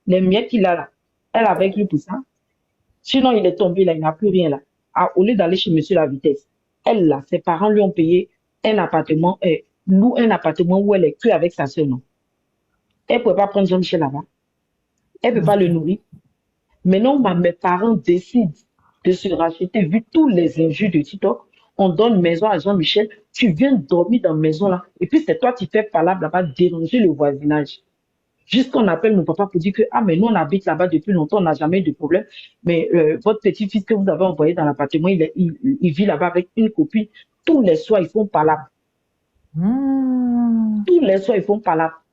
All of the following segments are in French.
Les miettes qu'il a là, elle avec lui pour ça. Sinon, il est tombé là, il n'a plus rien là. Ah, au lieu d'aller chez monsieur la vitesse, elle là, ses parents lui ont payé un appartement, loue un appartement où elle est que avec sa soeur, non. Elle ne peut pas prendre Jean-Michel là-bas. Elle ne peut pas le nourrir. Maintenant, mes parents décident de se racheter, vu tous les injures de TikTok. On donne une maison à Jean-Michel, tu viens dormir dans la maison là. Et puis c'est toi qui fais palabre là-bas, déranger le voisinage. Jusqu'on appelle mon papa pour dire que, ah, mais nous, on habite là-bas depuis longtemps, on n'a jamais eu de problème. Mais votre petit-fils que vous avez envoyé dans l'appartement, il vit là-bas avec une copine. Tous les soirs, ils font palabre. Tous les soirs, ils font palabre.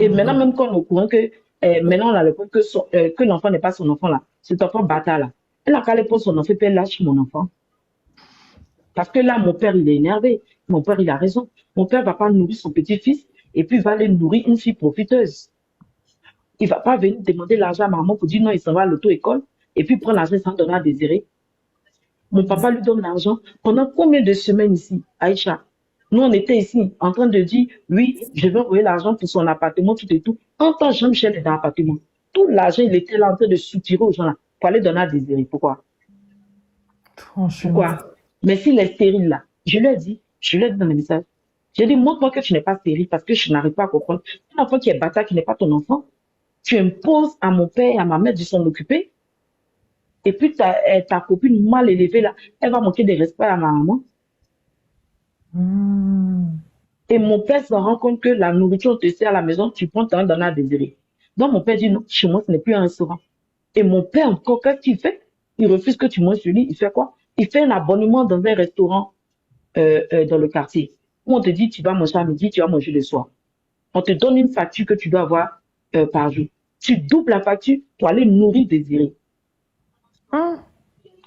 Et maintenant, même quand on est au courant que, maintenant, on a le point que l'enfant n'est pas son enfant là, cet enfant bâtard là, elle a qu'à aller pour son enfant, puis elle lâche mon enfant. Parce que là, mon père, il est énervé. Mon père, il a raison. Mon père va pas nourrir son petit-fils et puis va aller nourrir une fille profiteuse. Il va pas venir demander l'argent à maman pour dire non, il s'en va à l'auto-école et puis prendre l'argent sans donner à désirer. Mon papa lui donne l'argent. Pendant combien de semaines ici, Aïcha? Nous, on était ici en train de dire, oui, je vais envoyer l'argent pour son appartement, tout et tout. En temps, Jean-Michel est dans l'appartement. Tout l'argent, il était là en train de soutirer aux gens là pour aller donner à désirer. Pourquoi? Franchement. Pourquoi? Mais s'il est stérile là, je lui ai dit dans le message, j'ai dit, montre-moi que tu n'es pas stérile parce que je n'arrive pas à comprendre. Un enfant qui est bâtard, qui n'est pas ton enfant, tu imposes à mon père et à ma mère de s'en occuper. Et puis ta copine mal élevée là, elle va manquer de respect à ma maman. Et mon père se rend compte que la nourriture, on te sert à la maison, tu prends ton donner à désirer. Donc mon père dit non, chez moi, ce n'est plus un restaurant. Et mon père, encore, qu'est-ce qu'il fait? Il refuse que tu manges sur lui. Il fait quoi? Il fait un abonnement dans un restaurant dans le quartier. Où on te dit, tu vas manger à midi, tu vas manger le soir. On te donne une facture que tu dois avoir par jour. Tu doubles la facture pour aller nourrir Désiré.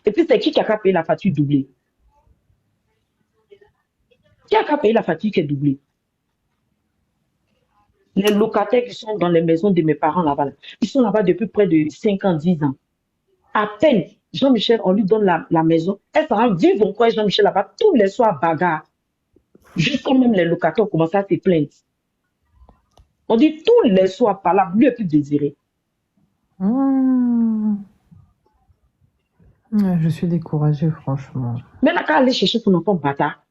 Et puis, c'est qui a qu'à payer la facture doublée? Qui a qu'à payer la facture qui est doublée? Les locataires qui sont dans les maisons de mes parents là-bas, là, ils sont là-bas depuis près de 5 ans, 10 ans. À peine, Jean-Michel, on lui donne la maison. Elle s'en rend vivre encore Jean-Michel là-bas tous les soirs bagarre. Jusqu'à même les locataires ont commencé à se plaindre. On dit tous les soirs par là, lui est plus désiré. Je suis découragée, franchement. Mais là, quand aller chercher son enfant bâtard,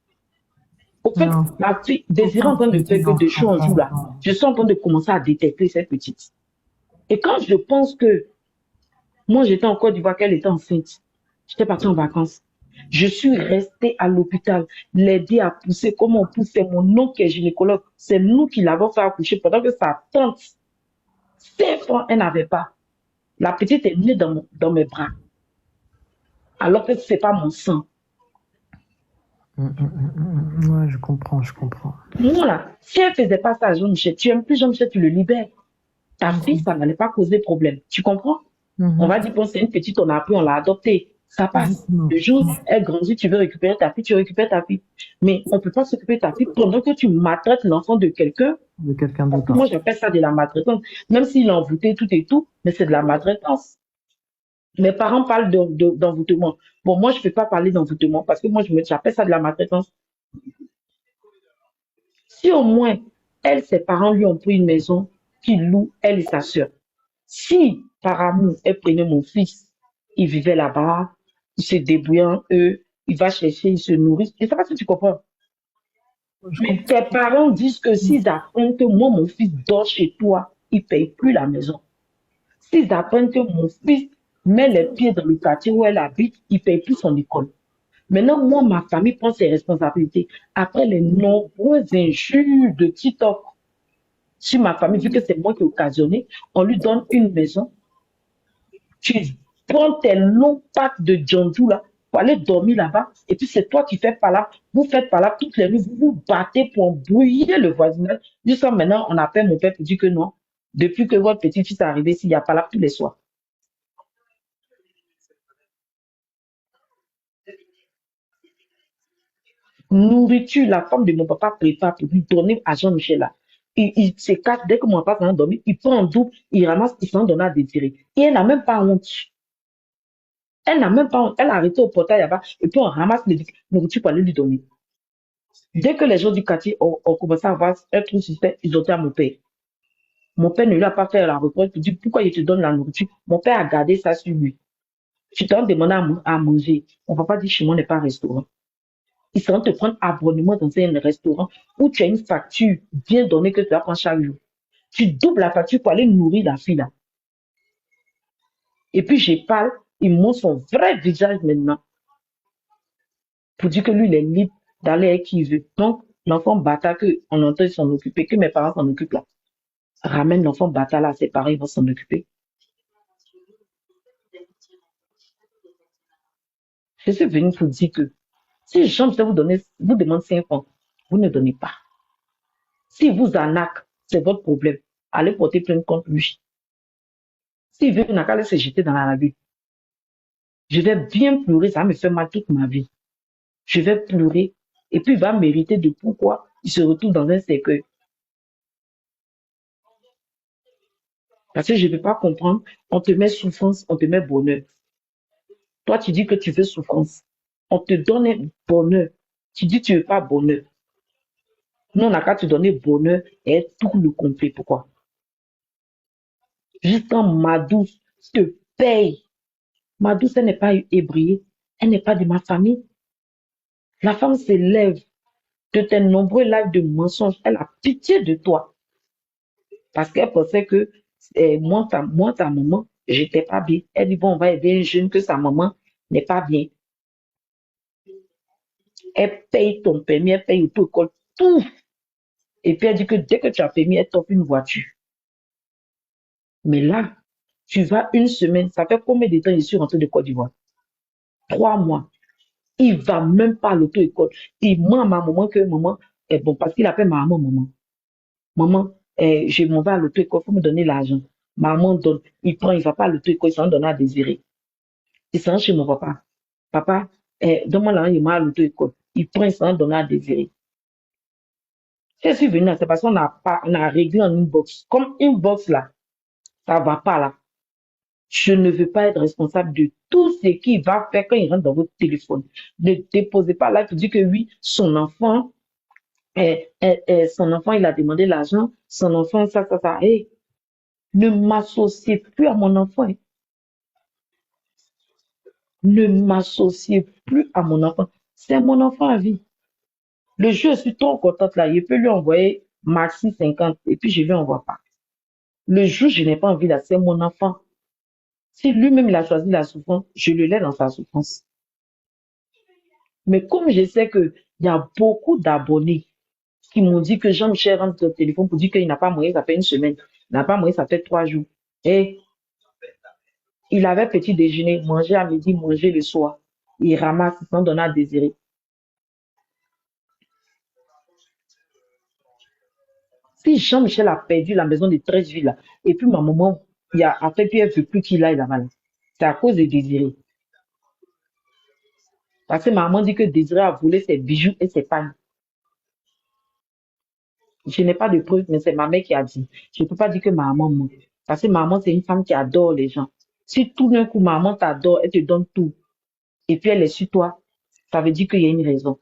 au fait, Non. la fille désirée en train de faire que de jour en jour là, je suis en train de commencer à détecter cette petite. Et quand je pense que moi j'étais en Côte d'Ivoire, qu'elle était enceinte, j'étais partie en vacances. Je suis restée à l'hôpital, l'aider à pousser, comme on pousse, c'est mon oncle qui est gynécologue, c'est nous qui l'avons fait accoucher pendant que sa tante, 5 ans, elle n'avait pas. La petite est née dans mes bras, alors que c'est pas mon sang. Ouais, je comprends. Voilà. Si elle faisait pas ça à Jean-Michel, tu aimes plus Jean-Michel, tu le libères. Ta fille, ça n'allait pas causer problème. Tu comprends? On va dire, bon, c'est une petite, on a appris, on l'a adoptée. Ça passe. Le jour, elle grandit, tu veux récupérer ta fille, tu récupères ta fille. Mais on peut pas s'occuper de ta fille pendant que tu maltraites l'enfant de quelqu'un. De quelqu'un d'autre. Moi, j'appelle ça de la maltraitance. Même s'il est envoûté, tout et tout, mais c'est de la maltraitance. Mes parents parlent d'envoûtement. Bon, moi, je peux pas parler d'envoûtement parce que moi, j'appelle ça de la maltraitance. Si au moins, elle, ses parents lui ont pris une maison qu'il loue, elle et sa sœur. Si, par amour, elle prenait mon fils, il vivait là-bas, il se débrouillait, eux, il va chercher, il se nourrit. Je ne sais pas si tu comprends. Mais tes parents disent que s'ils apprennent que moi, mon fils dort chez toi, il ne paye plus la maison. S'ils apprennent que mon fils met les pieds dans le quartier où elle habite, il ne paye plus son école. Maintenant, moi, ma famille prend ses responsabilités. Après les nombreuses injures de TikTok sur ma famille, vu que c'est moi qui ai occasionné, on lui donne une maison. Tu prends tes longs packs de Djandjou là pour aller dormir là-bas. Et puis c'est toi qui fais pas là. Vous faites pas là toutes les nuits. Vous vous battez pour embrouiller le voisinage. Jusqu'à maintenant, on appelle mon père pour dire que non. Depuis que votre petit-fils est arrivé, s'il n'y a pas là tous les soirs. Nourriture, la femme de mon papa prépare pour lui donner à Jean-Michel là. Il s'écarte dès que mon papa s'en dormir, il prend en double, il ramasse, il s'en donne à désirer. Et elle n'a même pas honte. Elle n'a même pas honte. Elle a arrêté au portail là-bas et puis on ramasse les nourriture pour aller lui donner. Dès que les gens du quartier ont commencé à avoir un truc suspect, ils ont été à mon père. Mon père ne lui a pas fait la reproche pour dire pourquoi il te donne la nourriture. Mon père a gardé ça sur lui. Tu t'en demandes à manger. Mon papa dit chez moi n'est pas un restaurant. Ils seront te prendre abonnement dans un restaurant où tu as une facture bien donnée que tu vas prendre chaque jour. Tu doubles la facture pour aller nourrir la fille là. Et puis je parle, il montre son vrai visage maintenant pour dire que lui, il est libre d'aller avec qui il veut. Donc, l'enfant bâtard qu'on entend s'en occuper, que mes parents s'en occupent là, ramène l'enfant bâtard là à ses parents, ils vont s'en occuper. Je suis venue pour dire que si Jean vous demande 5 francs, vous ne donnez pas. S'il vous arnaque, c'est votre problème. Allez porter plainte contre lui. S'il veut, n'a qu'à aller se jeter dans la lagune. Je vais bien pleurer, ça me fait mal toute ma vie. Je vais pleurer et puis il va mériter de pourquoi il se retrouve dans un cercueil. Parce que je ne peux pas comprendre, on te met souffrance, on te met bonheur. Toi, tu dis que tu veux souffrance. On te donne bonheur. Tu dis que tu ne veux pas bonheur. Nous, on n'a qu'à te donner bonheur et tout le complet. Pourquoi? Juste quand ma douce te paye. Ma douce, elle n'est pas ébriée. Elle n'est pas de ma famille. La femme s'élève de tes nombreux lives de mensonges. Elle a pitié de toi. Parce qu'elle pensait que moi, ta maman, j'étais pas bien. Elle dit, bon, on va aider un jeune que sa maman n'est pas bien. Elle paye ton permis, elle paye l'auto-école, tout. Et puis elle dit que dès que tu as permis, elle t'offre une voiture. Mais là, tu vas une semaine, ça fait combien de temps je suis rentré de Côte d'Ivoire? 3 mois. Il va même pas à l'auto-école. Il ment à ma maman que maman, bon, parce qu'il appelle ma maman. Maman, je m'en vais à l'auto-école, il faut me donner l'argent. Maman donne, il prend, il va pas à l'auto-école, il s'en donne à désirer. Il s'en chez mon papa. Papa, donne-moi l'argent, il m'a à l'auto-école. Il prend, il s'en donne à désirer. Je suis venu là, c'est parce qu'on a réglé en inbox. Comme inbox là, ça va pas là. Je ne veux pas être responsable de tout ce qu'il va faire quand il rentre dans votre téléphone. Ne déposez pas là pour dire que oui, son enfant, il a demandé l'argent, son enfant, ça. Hey, ne m'associez plus à mon enfant. Hein. Ne m'associez plus à mon enfant. C'est mon enfant à vie. Le jour, je suis trop contente là. Je peux lui envoyer maxi 50 et puis je ne lui envoie pas. Le jour, je n'ai pas envie là, c'est mon enfant. Si lui-même il a choisi la souffrance, je le laisse dans sa souffrance. Mais comme je sais qu'il y a beaucoup d'abonnés qui m'ont dit que Jean-Michel rentre au téléphone pour dire qu'il n'a pas moyen, ça fait une semaine. Il n'a pas moyen, ça fait 3 jours. Et il avait petit déjeuner, manger à midi, manger le soir. Il ramasse sans donner à désirer. Si Jean-Michel a perdu la maison de 13 villes, et puis ma maman, après, puis elle ne veut plus qu'il aille là-bas. C'est à cause de Désiré. Parce que maman dit que Désiré a volé ses bijoux et ses pagnes. Je n'ai pas de preuves, mais c'est ma mère qui a dit. Je ne peux pas dire que maman ment. Parce que maman, c'est une femme qui adore les gens. Si tout d'un coup, maman t'adore, elle te donne tout, et puis elle est sur toi, ça veut dire qu'il y a une raison.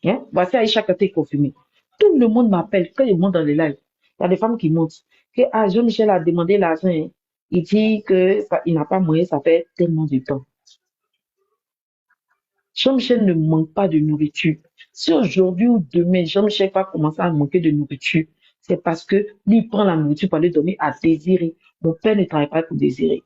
Hein? Voici Aïcha Kate confirmé. Tout le monde m'appelle quand je monte dans les lives. Il y a des femmes qui montent. Que Jean-Michel a demandé l'argent. Hein. Il dit qu'il n'a pas moyen, ça fait tellement de temps. Jean-Michel ne manque pas de nourriture. Si aujourd'hui ou demain, Jean-Michel va commencer à manquer de nourriture, c'est parce que lui prend la nourriture pour lui donner à désirer. Mon père ne travaille pas pour désirer.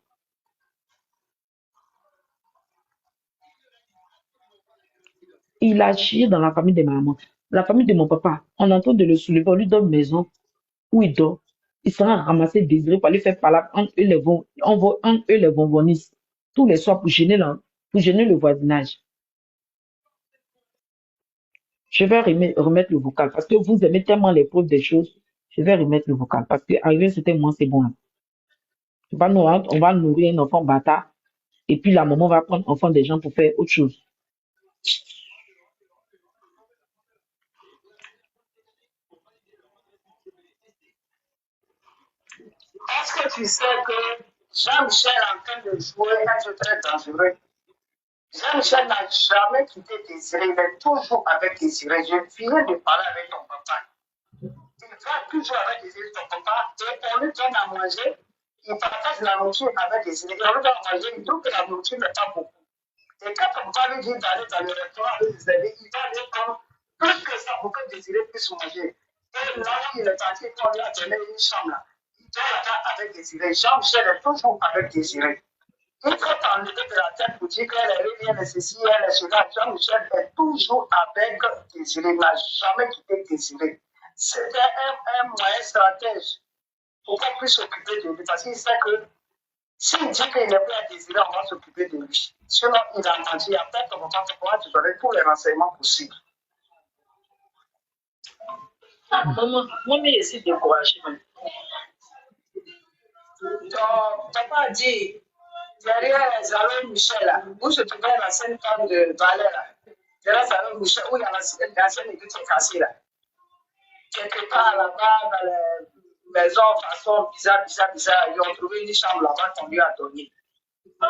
Il a chié dans la famille de ma maman. La famille de mon papa, on est en train de le soulever, on lui donne maison où il dort. Il sera ramassé désiré pour lui faire parler entre eux les bonbonistes. Tous les soirs pour gêner le voisinage. Je vais remettre le vocal parce que vous aimez tellement les preuves des choses. Je vais remettre le vocal parce que arrivé c'était moi, c'est bon. On va nourrir un enfant bâtard et puis la maman va prendre enfant des gens pour faire autre chose. Est-ce que tu sais que Jean-Michel est en train de jouer un jeu très dangereux? Jean-Michel n'a jamais quitté Désiré, il est toujours avec Désiré. Je viens de parler avec ton papa. Il va toujours avec Désiré, ton papa, et on lui donne à manger. Il partage la nourriture avec Désiré. Et on lui donne à manger, il trouve que la nourriture n'est pas beaucoup. Et quand ton papa lui dit d'aller dans le restaurant avec Désiré, il va aller prendre plus que ça pour que Désiré puisse manger. Et là où il est parti, on lui a donné une chambre là. Il dort là-bas avec Désiré. Jean-Michel est toujours avec Désiré. Il faut t'enlever de la tête pour dire qu'elle est rien, elle est ceci, elle est cela. Jean-Michel est toujours avec Désiré, il n'a jamais quitté Désiré. C'était un moyen stratège pour qu'on puisse s'occuper de lui. Parce qu'il sait que s'il dit qu'il n'est plus à Désiré, on va s'occuper de lui. Sinon, il a menti. Après, ton papa pourra te donner tous les renseignements possibles. Moi, je suis découragé. Ton papa a dit, derrière Zalou Michel, là, où se trouvait la scène femme de Valère, là. Derrière Zalou Michel, où il y a la scène église qui est cassée, là. Quelque part là-bas, dans les maisons, façon bizarre, ils ont trouvé une chambre là-bas qu'on lui a donnée.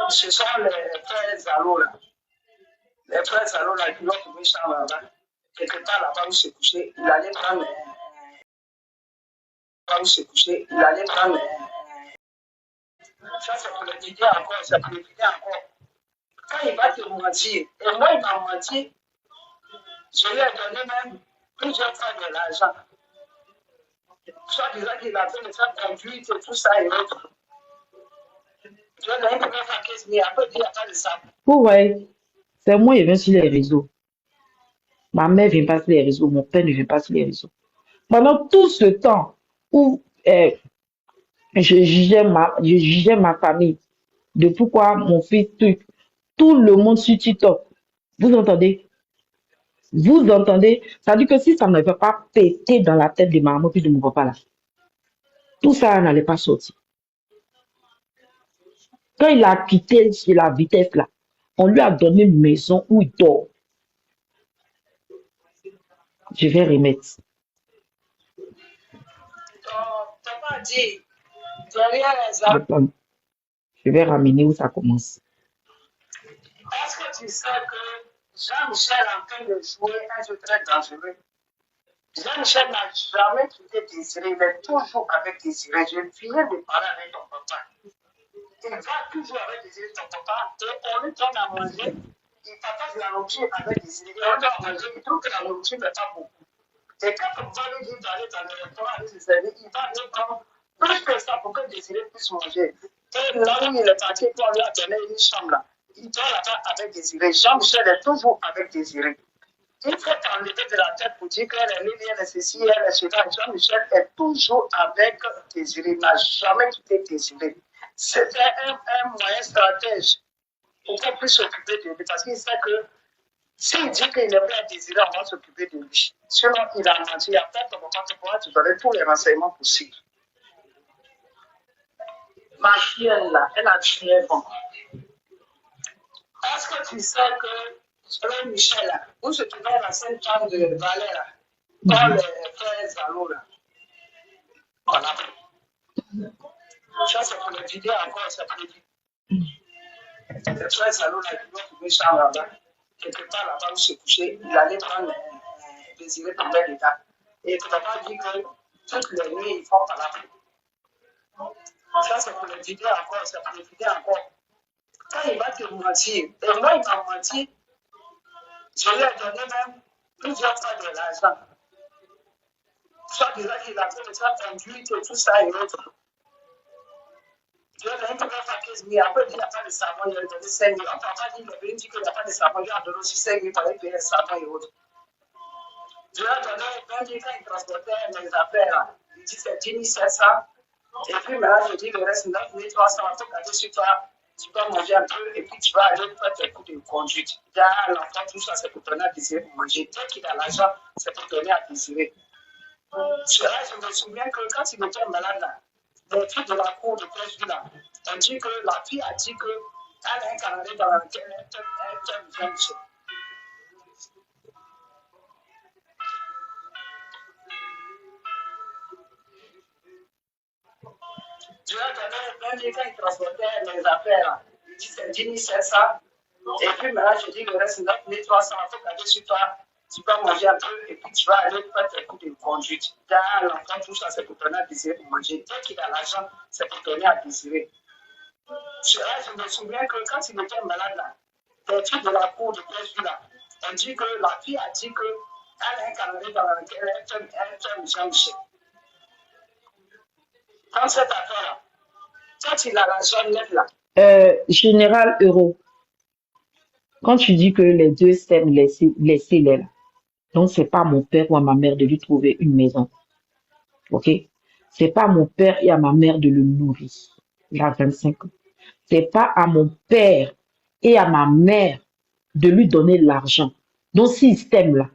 Ce sont les frères Zalou, là. Les frères Zalou, là, qui ont trouvé une chambre là-bas. Quelque part là-bas où il se couchait, il allait prendre ça, c'est pour le dire encore, c'est pour le dire encore. Quand il va te mentir, et moi, il m'a menti, je lui ai donné même plusieurs fois de l'argent. Soit disant qu'il a fait de sa conduite et tout ça et autres. Je lui ai donné pour faire 15 000, après, il n'y a pas de ça. Ouais, c'est moi qui viens sur les réseaux. Ma mère vient pas sur les réseaux, mon père ne vient pas sur les réseaux. Pendant tout ce temps où je jugeais ma famille de pourquoi mon fils truc, tout le monde sur TikTok, vous entendez? Vous entendez? Ça veut dire que si ça ne va pas péter dans la tête de ma maman puis de mon papa là, tout ça n'allait pas sortir. Quand il a quitté sur la vitesse là, on lui a donné une maison où il dort. Je vais remettre. Ton papa a dit, derrière les arbres, Attends, je vais ramener où ça commence. est-ce que tu sais que Jean-Michel est en train de jouer un jeu très dangereux? Jean-Michel n'a jamais quitté Désiré, il est toujours avec Désiré. Je viens de parler avec ton papa. Il va toujours avec Désiré, ton papa, et on lui donne à manger. Il partage la nourriture avec Désiré. Et on donne à manger, il trouve que la nourriture n'est pas beaucoup. Et quand on va lui dire d'aller dans le restaurant avec ses amis, il va aller prendre plus que ça pour que Désiré puisse manger. Et là où il est parti, on lui a donné une chambre là. Il dort là-bas avec Désiré. Jean-Michel est toujours avec Désiré. Il faut t'enlever de la tête pour dire qu'elle est liée, elle est ceci, elle est cela. Jean-Michel est toujours avec Désiré, il n'a jamais quitté Désiré. C'était un moyen stratège pour qu'on puisse s'occuper de lui, parce qu'il sait que s'il dit qu'il n'est pas désiré, on va s'occuper de lui. Sinon, il a menti. Après, ton papa pourra te donner tous les renseignements possibles. Ma chienne, là, elle a tué bon. Est-ce que tu sais que selon Michel, là, où se trouvait la sainte femme de Valère, là, dans les frères Zalou, là, voilà. Ça, c'est pour le vidéo encore, c'est pour le vidéo. Les frères Zalou, là, qui ont trouvé Charles là-bas, quelque part là-bas où se couchait, il allait prendre Désiré tomber dedans. Et ton papa dit que toutes les nuits, ils font par la pluie. Ça, c'est pour le vidéo encore, c'est pour le vidéo encore. Quand il va te mentir, et moi, il m'a menti, je lui ai donné même plusieurs fois de l'argent. Soit disant qu'il a fait de sa conduite et tout ça et autres. Je lui ai donné pour faire 15 000. Après, il n'y a pas de savon, il lui a donné 5 000. On papa dit qu'il dit qu'il n'y a pas de savon, il lui a donné aussi 5 000 pour aller payer le savon et autres. Je lui ai donné, quand il transportait mes affaires, là, il dit c'est 10 700. Et puis maintenant, je dis le reste 9 300. Il faut garder sur toi. Tu vas manger un peu et puis tu vas aller faire tes coups de conduite. Il y a l'enfant, tout ça, c'est pour donner à désirer pour manger. Dès qu'il a l'argent, c'est pour donner à désirer. Je me souviens que quand il était malade, là, les filles de la cour de presse, là, on dit que la fille a dit qu'elle a un Canadien dans lequel elle vient de chez. Je lui ai donné, quand il transportait mes affaires, il dit c'est 10 700. Et puis maintenant, je dis le reste, 9300, il faut garder sur toi. Tu vas manger un peu et puis tu vas aller faire tes coups de conduite. Dans l'enfant, tout ça, c'est pour donner à désirer pour manger. Dès qu'il a l'argent, c'est pour donner à désirer. Je me souviens que quand il était malade, là, les trucs de la cour de presse, là, on dit que la fille a dit qu'elle a un calendrier dans lequel elle fait Jean-Michel. Dans cette affaire-là, quand il a l'argent net, là, Général Euro, quand tu dis que les deux s'aiment, laissez-les là. Donc, c'est pas à mon père ou à ma mère de lui trouver une maison. OK? C'est pas à mon père et à ma mère de le nourrir. Il a 25 ans. C'est pas à mon père et à ma mère de lui donner l'argent. Donc, s'ils s'aiment là,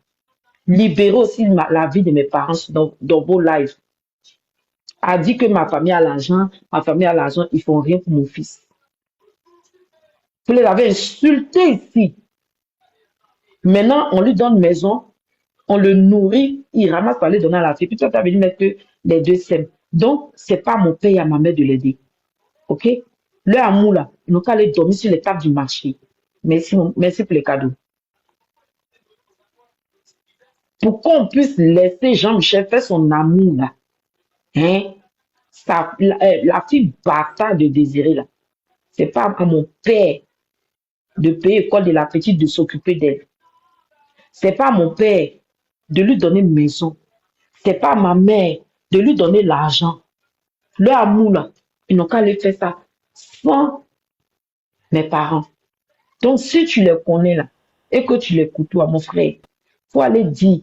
libérez aussi la vie de mes parents dans vos lives. A dit que ma famille a l'argent, ils font rien pour mon fils. Vous les avez insultés ici. Maintenant, on lui donne maison, on le nourrit, il ramasse pour aller donner à la fille. Puis toi, tu as venu mettre que les deux s'aiment. Donc, c'est pas à mon père et à ma mère de l'aider. OK? Le amour, là, ils n'ont qu'à aller dormir sur les tables du marché. Merci, merci pour les cadeaux. Pour qu'on puisse laisser Jean-Michel faire son amour, là. Hein? La fille bâtarde de Désiré, là. C'est pas à mon père de payer l'école de la petite de s'occuper d'elle. C'est pas à mon père de lui donner une maison. C'est pas à ma mère de lui donner l'argent. Leur amour, là, ils n'ont qu'à aller faire ça sans mes parents. Donc, si tu les connais, là, et que tu les côtoies, mon frère, faut aller dire,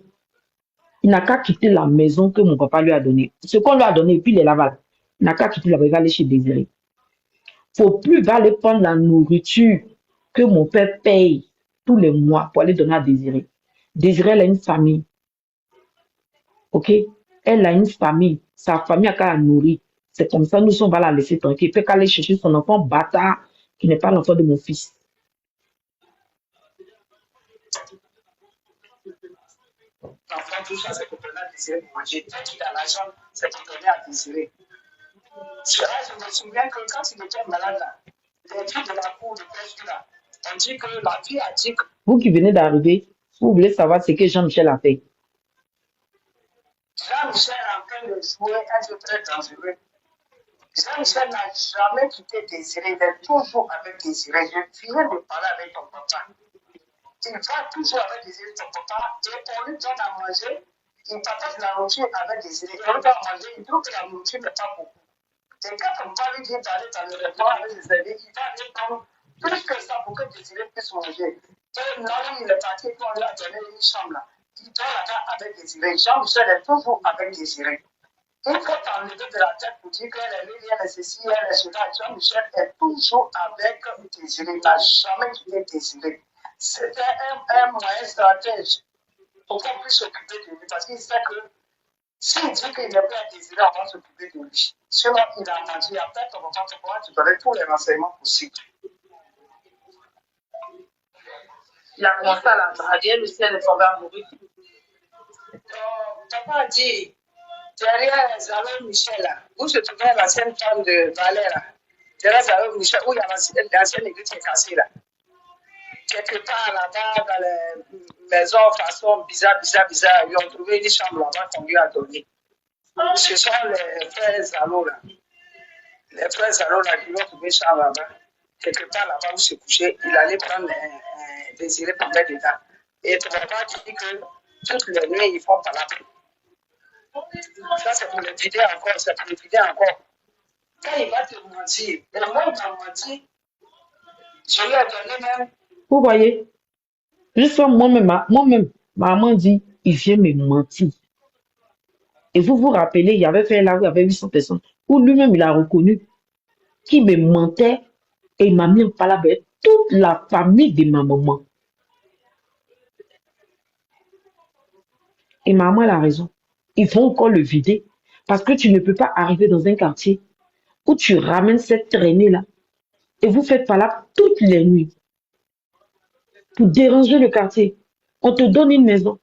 il n'a qu'à quitter la maison que mon papa lui a donnée. Ce qu'on lui a donné, et puis il est là-bas. Il n'a qu'à quitter là-bas, il va aller chez Désiré. Faut plus, il va aller prendre la nourriture que mon père paye tous les mois pour aller donner à Désiré. Désiré, elle a une famille. OK? Elle a une famille. Sa famille a qu'à la nourrir. C'est comme ça, nous, on va la laisser tranquille. Il peut qu'à aller chercher son enfant bâtard, qui n'est pas l'enfant de mon fils. l'enfant, tout ça, c'est pour donner à désirer pour manger. Dès qu'il a l'argent, c'est pour donner à désirer. Je me souviens que quand il était malade, là, les trucs de la cour de presse, là, on dit que la fille a dit que Vous qui venez d'arriver, vous voulez savoir ce que Jean-Michel a fait. Jean-Michel est en train de jouer un jeu très dangereux. Jean-Michel n'a jamais quitté Désiré, il est toujours avec Désiré. Je viens de parler avec ton papa. Il va toujours avec Désiré, ton papa, et on lui donne à manger. Il partage la nourriture avec Désiré. On lui donne à manger, il trouve que la nourriture n'est pas beaucoup. Et quand on parle lui dit d'aller dans le restaurant avec ses amis, il va aller prendre plus que ça pour que Désiré puisse manger. Et là où il est parti, on lui a donné une chambre là. Il dort là-bas avec Désiré. Jean-Michel est toujours avec Désiré. Il faut t'enlever de la tête pour dire qu'elle est liée, elle est ceci, elle est cela. Jean-Michel est toujours avec Désiré. Il n'a jamais quitté Désiré. C'était un moyen stratège pour qu'on puisse s'occuper de lui. Parce qu'il sait que s'il dit qu'il n'est pas désiré, on va s'occuper de lui. Sinon, il a menti. Après, ton papa te donner tous les renseignements possibles. Il a commencé à la draguer, le ciel est tombé amoureux. Papa a dit, derrière Zalo Michel, là, où se trouvait l'ancienne femme de Valère, derrière Zalo Michel, où il y a l'ancienne église qui est cassée là. Quelque part là-bas, dans les maisons, façon bizarre, ils ont trouvé une chambre là-bas qu'on lui a donnée. Ce sont les frères Zalo là. Les frères Zalo là qui ont trouvé une chambre là-bas. Quelque part là-bas où se couchait, il allait prendre un Désiré pour mettre dedans. Et ton papa dit que toutes les nuits, ils font par là. Ça, c'est pour le vider encore, c'est pour le vider encore. Quand il va te mentir, et moi, il m'a menti, je lui ai donné même. Vous voyez, juste moi-même, maman dit, il vient me mentir. Et vous vous rappelez, il y avait fait là où il y avait 800 personnes, où lui-même il a reconnu qu'il me mentait et il m'a mis en parole avec toute la famille de ma maman. Et maman elle a raison. Il faut encore le vider. Parce que tu ne peux pas arriver dans un quartier où tu ramènes cette traînée-là et vous faites pas là toutes les nuits pour déranger le quartier. On te donne une maison.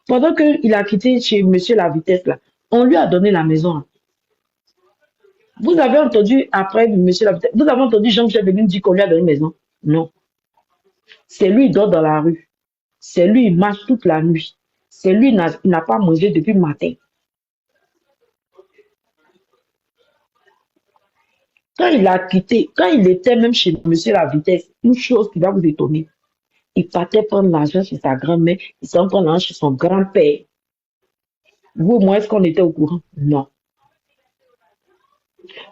Pendant qu'il a quitté chez monsieur la vitesse, là, on lui a donné la maison. Là. Vous avez entendu après monsieur la vitesse, vous avez entendu Jean-Michel venir dire qu'on lui a donné une maison? Non. C'est lui qui dort dans la rue. C'est lui qui marche toute la nuit. C'est lui qui n'a pas mangé depuis le matin. Quand il a quitté, quand il était même chez Monsieur La Vitesse, une chose qui va vous étonner, il partait prendre l'argent chez sa grand-mère, il s'en prend l'argent chez son grand-père. Vous, moi, est-ce qu'on était au courant? Non.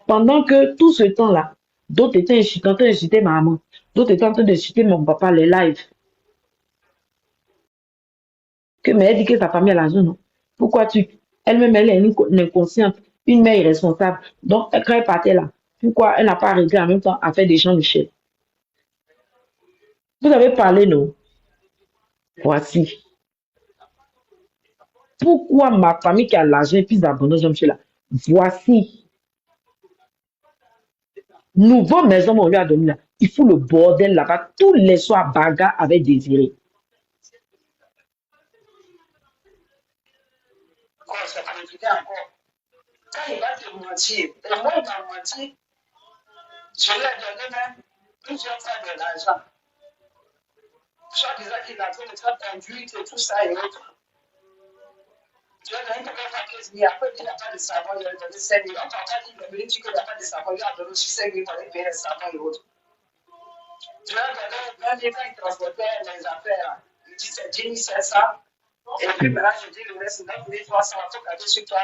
Pendant que tout ce temps-là, d'autres étaient en train d'insulter ma maman, d'autres étaient en train d'insulter mon papa, les lives. Mais elle dit que sa famille a l'argent, non? Pourquoi elle-même, elle est une inconsciente, une mère irresponsable. Donc, quand elle partait là, pourquoi elle n'a pas arrêté en même temps à faire des gens Michel? Vous avez parlé, non? Voici. Pourquoi ma famille qui a l'argent puis abandonne Jean-Michel là? Voici. Nouveau maison, on lui a donné là. Il fout le bordel là-bas. Tous les soirs, bagarre avec Désiré. Ça peut éviter encore. Quand il va te mentir, et moi, il m'a menti, je lui ai donné même plusieurs fois de l'argent. Soit disant qu'il a fait le travail conduite et tout ça et autres. Je lui ai donné quelques fois 15 000. Après, il n'a pas de savon, il lui a donné 5 000. On parle qu'il est venu dire qu'il n'a pas de savon, il a donné aussi 5 000 pour aller payer le savon et autres. Je lui ai donné 20 000 quand il transportait les affaires. Il dit c'est 10 700. Et puis maintenant, je dis le reste, 9 300, il faut garder sur toi.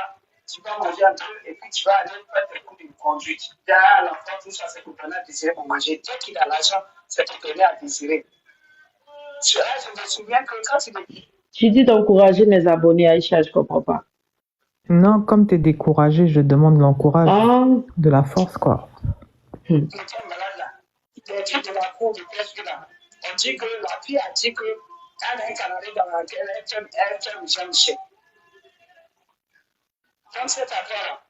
Tu vas manger un peu et puis tu vas aller faire tes cours de conduite. Derrière l'enfant, tout ça, c'est pour donner à désirer pour manger. Dès qu'il a l'argent, c'est pour donner à désirer. Je me souviens que quand il est. Tu dis d'encourager mes abonnés, Aïcha, je ne comprends pas. Non, comme tu es découragé, je demande l'encourage, de la force, quoi. Il était malade là. Des trucs de la cour de presse là. On dit que la fille a dit qu'elle a un canari dans laquelle elle fait Jean-Michel. Dans cette affaire-là,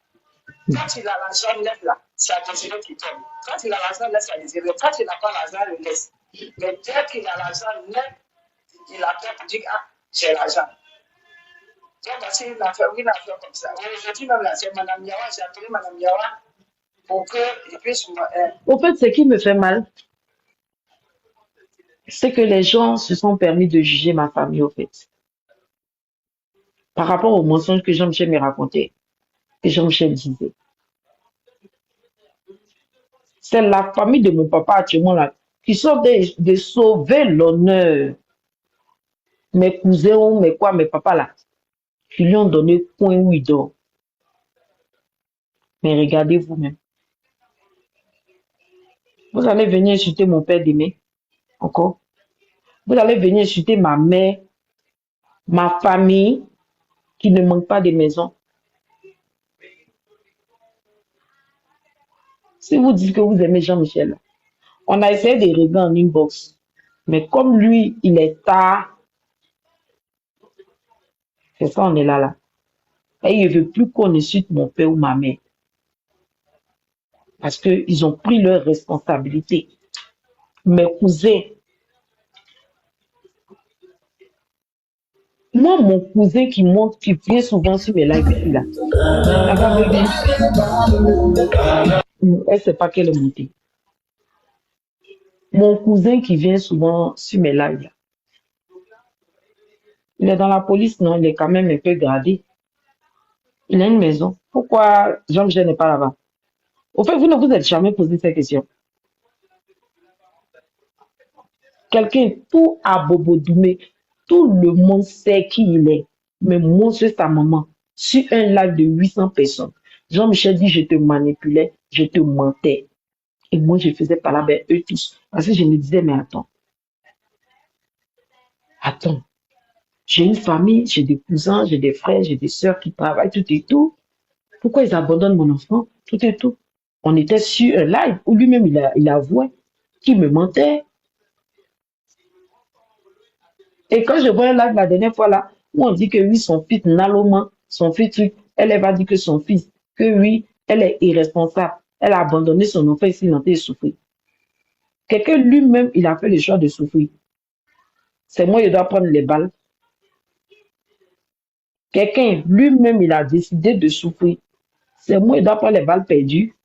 quand il a l'argent net là, c'est à Désiré qui tombe. Quand il a l'argent net, c'est à Désiré. Quand il n'a pas l'argent, il le laisse. Mais dès qu'il a l'argent net, il appelle pour dire ah, j'ai l'argent. Donc, voici une affaire comme ça. Aujourd'hui, même là, c'est Mme Yawa, j'ai appelé Mme Yawa pour qu'il puisse. Au fait, ce qui me fait mal, c'est que les gens se sont permis de juger ma famille, au fait. Par rapport aux mensonges que Jean-Michel me racontait, que Jean-Michel disait. C'est la famille de mon papa actuellement là, qui sont de sauver l'honneur. Mes cousins ou mes papas là, qui lui ont donné coin où il dort. Mais regardez vous-même. Vous allez venir insulter mon père demain, encore. Vous allez venir insulter ma mère, ma famille, qui ne manque pas de maison. Si vous dites que vous aimez Jean-Michel, on a essayé de régler en inbox. Mais comme lui, il est tard, c'est ça, on est là. Et il ne veut plus qu'on insulte mon père ou ma mère. Parce qu'ils ont pris leur responsabilité. Mes cousins. Moi, mon cousin qui monte, qui vient souvent sur mes lives ici, là. Elle ne sait pas qu'elle est montée. Mon cousin qui vient souvent sur mes lives, là. Il est dans la police, non? Il est quand même un peu gradé. Il a une maison. Pourquoi Jean-Michel n'est pas là-bas? Au fait, vous ne vous êtes jamais posé cette question. Quelqu'un tout à Bobodoumé, tout le monde sait qui il est. Mais moi, c'est sa maman. Sur un live de 800 personnes. Jean-Michel dit, je te manipulais, je te mentais. Et moi, je faisais pas là avec eux tous. Parce que je me disais, mais attends. J'ai une famille, j'ai des cousins, j'ai des frères, j'ai des sœurs qui travaillent, tout et tout. Pourquoi ils abandonnent mon enfant? Tout et tout. On était sur un live où lui-même, il avouait qu'il me mentait. Et quand je vois un live la dernière fois là, où on dit que oui, son fils Naloma, son fils truc, elle va dire que son fils, que oui, elle est irresponsable. Elle a abandonné son enfant ici, il a souffrir. Quelqu'un lui-même, il a fait le choix de souffrir. C'est moi, il doit prendre les balles. Quelqu'un lui-même, il a décidé de souffrir. C'est moi, il doit prendre les balles perdues.